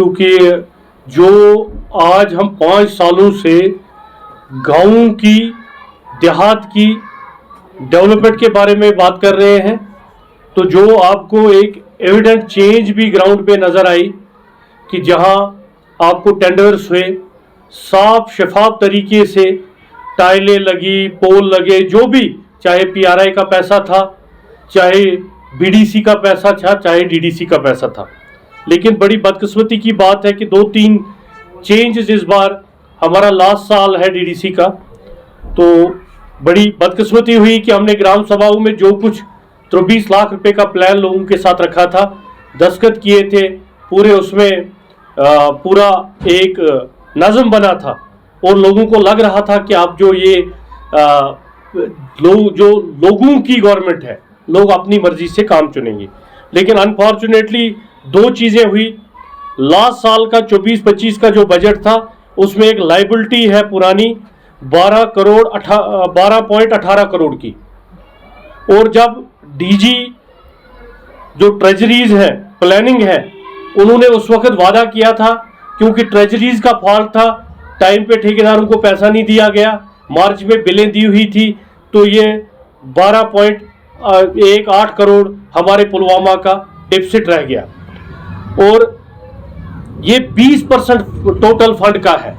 क्योंकि जो आज हम 5 सालों से गाँव की, देहात की डेवलपमेंट के बारे में बात कर रहे हैं, तो जो आपको एक एविडेंट चेंज भी ग्राउंड पे नज़र आई कि जहां आपको टेंडर्स हुए, साफ शफाफ तरीके से टाइलें लगी, पोल लगे, जो भी, चाहे पीआरआई का पैसा था, चाहे बीडीसी का पैसा था, चाहे डीडीसी का पैसा था। लेकिन बड़ी बदकिस्मती की बात है कि 2-3 चेंजेस इस बार, हमारा लास्ट साल है डीडीसी का, तो बड़ी बदकिस्मती हुई कि हमने ग्राम सभाओं में जो कुछ 23 लाख रुपए का प्लान लोगों के साथ रखा था, दस्तखत किए थे पूरे, उसमें पूरा एक नज़म बना था और लोगों को लग रहा था कि आप जो ये लोगों की गवर्नमेंट है, लोग अपनी मर्जी से काम चुनेंगे। लेकिन अनफॉर्चुनेटली 2 चीज़ें हुई। लास्ट साल का 24-25 का जो बजट था, उसमें एक लाइबिलिटी है पुरानी 12.18 करोड़ की, और जब डीजी जो ट्रेजरीज है, प्लानिंग है, उन्होंने उस वक्त वादा किया था, क्योंकि ट्रेजरीज का फॉल्ट था, टाइम पे ठेकेदारों को पैसा नहीं दिया गया, मार्च में बिलें दी हुई थी, तो ये 12.18 करोड़ हमारे पुलवामा का डिफिसिट रह गया। और ये 20% टोटल फंड का है।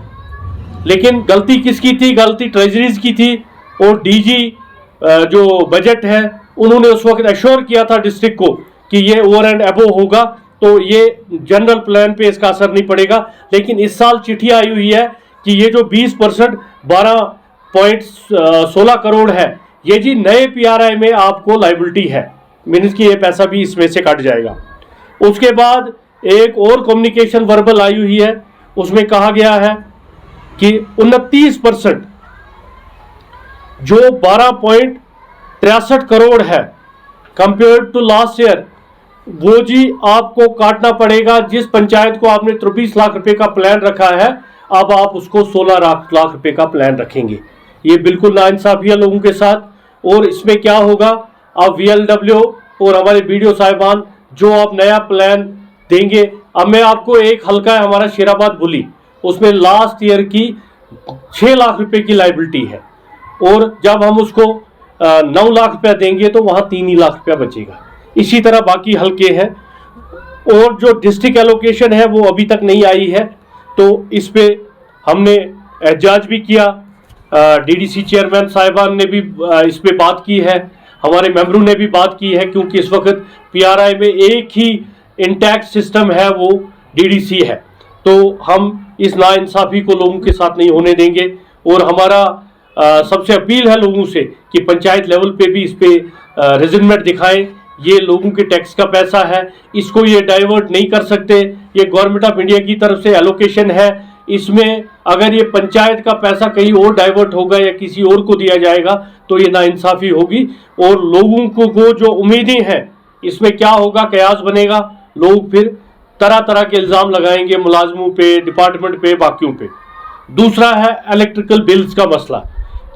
लेकिन गलती किसकी थी? गलती ट्रेजरीज की थी। और डीजी जो बजट है, उन्होंने उस वक्त एश्योर किया था डिस्ट्रिक्ट को कि ये ओवर एंड अबव होगा, तो ये जनरल प्लान पे इसका असर नहीं पड़ेगा। लेकिन इस साल चिट्ठी आई हुई है कि ये जो 20% 12.16 करोड़ है, ये जी नए पीआरआई में आपको लाइबिलिटी है, मीन्स कि ये पैसा भी इसमें से कट जाएगा। उसके बाद एक और कम्युनिकेशन वर्बल आई हुई है, उसमें कहा गया है कि 29% जो 12.63 करोड़ है कंपेयर टू लास्ट ईयर, वो जी आपको काटना पड़ेगा। जिस पंचायत को आपने 23 लाख रुपए का प्लान रखा है, अब आप उसको 16 लाख रुपए का प्लान रखेंगे। ये बिल्कुल नाइंसाफी है लोगों के साथ। और इसमें क्या होगा, अब वीएलडब्ल्यू और हमारे बीडीओ साहिबान जो आप नया प्लान देंगे, अब मैं आपको एक हल्का है हमारा शेराबाद बुली, उसमें लास्ट ईयर की 6 लाख रुपए की लाइबिलिटी है, और जब हम उसको 9 लाख रुपया देंगे तो वहाँ 3 ही लाख रुपया बचेगा। इसी तरह बाकी हल्के हैं। और जो डिस्ट्रिक्ट एलोकेशन है वो अभी तक नहीं आई है, तो इस पे हमने एहजाज भी किया। डीडीसी चेयरमैन साहिबान ने भी इस पे बात की है, हमारे मेंबरों ने भी बात की है, क्योंकि इस वक्त पीआरआई में एक ही इंटैक्ट सिस्टम है, वो डीडीसी है। तो हम इस नाइंसाफ़ी को लोगों के साथ नहीं होने देंगे। और हमारा सबसे अपील है लोगों से कि पंचायत लेवल पे भी इस पे रेजिग्नमेंट दिखाएं। ये लोगों के टैक्स का पैसा है, इसको ये डाइवर्ट नहीं कर सकते। ये गवर्नमेंट ऑफ इंडिया की तरफ से एलोकेशन है, इसमें अगर ये पंचायत का पैसा कहीं और डाइवर्ट होगा या किसी और को दिया जाएगा तो ये नाइंसाफ़ी होगी। और लोगों को जो उम्मीदें हैं, इसमें क्या होगा, कयास बनेगा, लोग फिर तरह तरह के इल्ज़ाम लगाएंगे मुलाजमों पे, डिपार्टमेंट पे, बाकियों पे। दूसरा है इलेक्ट्रिकल बिल्स का मसला,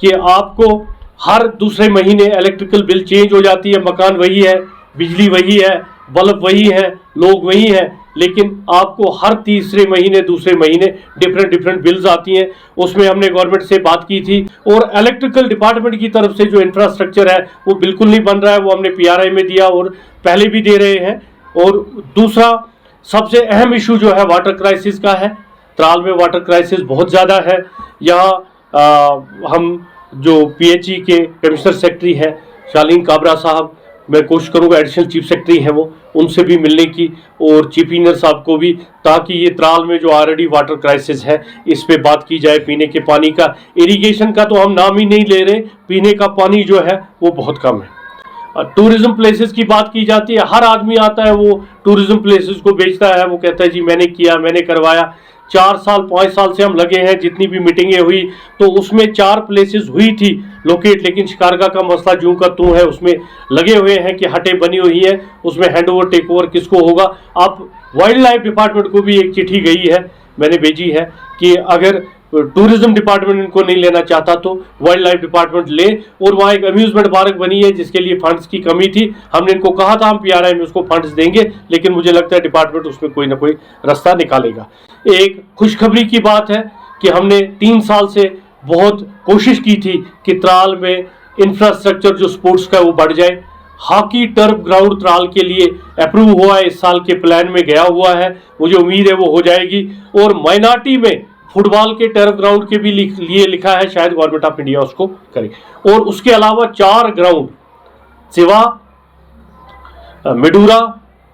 कि आपको हर दूसरे महीने इलेक्ट्रिकल बिल चेंज हो जाती है। मकान वही है, बिजली वही है, बल्ब वही है, लोग वही हैं, लेकिन आपको हर तीसरे महीने, दूसरे महीने डिफरेंट बिल्स आती हैं। उसमें हमने गवर्नमेंट से बात की थी, और इलेक्ट्रिकल डिपार्टमेंट की तरफ से जो इंफ्रास्ट्रक्चर है वो बिल्कुल नहीं बन रहा है। वो हमने पीआरआई में दिया और पहले भी दे रहे हैं। और दूसरा सबसे अहम इशू जो है वाटर क्राइसिस का है। त्राल में वाटर क्राइसिस बहुत ज़्यादा है। यहाँ हम जो पीएचई के कमिश्नर सेक्रेटरी है शालीन काबरा साहब, मैं कोशिश करूँगा, एडिशनल चीफ सेक्रेटरी हैं वो, उनसे भी मिलने की, और चीफ इंजीनियर साहब को भी, ताकि ये त्राल में जो ऑलरेडी वाटर क्राइसिस है इस पे बात की जाए। पीने के पानी का, इरिगेशन का तो हम नाम ही नहीं ले रहे, पीने का पानी जो है वो बहुत कम है। टूरिज्म प्लेसेस की बात की जाती है, हर आदमी आता है वो टूरिज्म प्लेसेस को बेचता है, वो कहता है जी मैंने किया, मैंने करवाया। 4 साल 5 साल से हम लगे हैं, जितनी भी मीटिंगें हुई तो उसमें 4 प्लेसेस हुई थी लोकेट, लेकिन शिकारगा का मसला जूं का तूं है, उसमें लगे हुए हैं कि हटें बनी हुई है, उसमें हैंड ओवर टेक ओवर किसको होगा। अब वाइल्ड लाइफ डिपार्टमेंट को भी एक चिट्ठी गई है, मैंने भेजी है, कि अगर टूरिज्म डिपार्टमेंट इनको नहीं लेना चाहता तो वाइल्ड लाइफ डिपार्टमेंट ले। और वहाँ एक अम्यूजमेंट पार्क बनी है जिसके लिए फंड्स की कमी थी, हमने इनको कहा था हम PRI में उसको फंड्स देंगे, लेकिन मुझे लगता है डिपार्टमेंट उसमें कोई ना कोई रास्ता निकालेगा। एक खुशखबरी की बात है कि हमने 3 साल से बहुत कोशिश की थी कि त्राल में इंफ्रास्ट्रक्चर जो स्पोर्ट्स का वो बढ़ जाए। हॉकी टर्फ ग्राउंड त्राल के लिए अप्रूव हुआ है, इस साल के प्लान में गया हुआ है, मुझे उम्मीद है वो हो जाएगी। और माइनॉरिटी में फुटबॉल के टर्फ ग्राउंड के भी लिए लिखा है, शायद गवर्नमेंट ऑफ इंडिया उसको करे। और उसके अलावा 4 ग्राउंड सिवा, मिडूरा,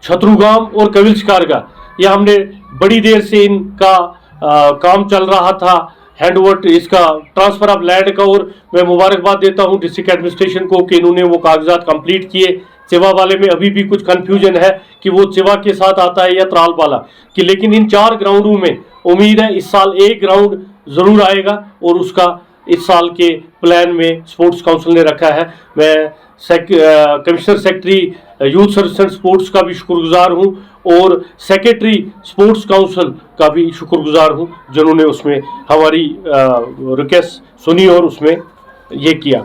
छतरुगाम और कविल शिकारगा, ये हमने बड़ी देर से इनका काम चल रहा था, हैंडओवर इसका ट्रांसफर ऑफ लैंड का। और मैं मुबारकबाद देता हूं डिस्ट्रिक्ट एडमिनिस्ट्रेशन को कि इन्होंने वो कागजात कंप्लीट किए। चिवा वाले में अभी भी कुछ कंफ्यूजन है कि वो चिवा के साथ आता है या त्राल वाला कि, लेकिन इन 4 ग्राउंडों में उम्मीद है इस साल एक ग्राउंड जरूर आएगा और उसका इस साल के प्लान में स्पोर्ट्स काउंसिल ने रखा है। मैं commissioner secretary youth service and sports का भी शुक्रगुजार हूं और सेक्रेटरी स्पोर्ट्स काउंसिल का भी शुक्रगुजार हूं जिन्होंने उसमें हमारी रिक्वेस्ट सुनी और उसमें ये किया।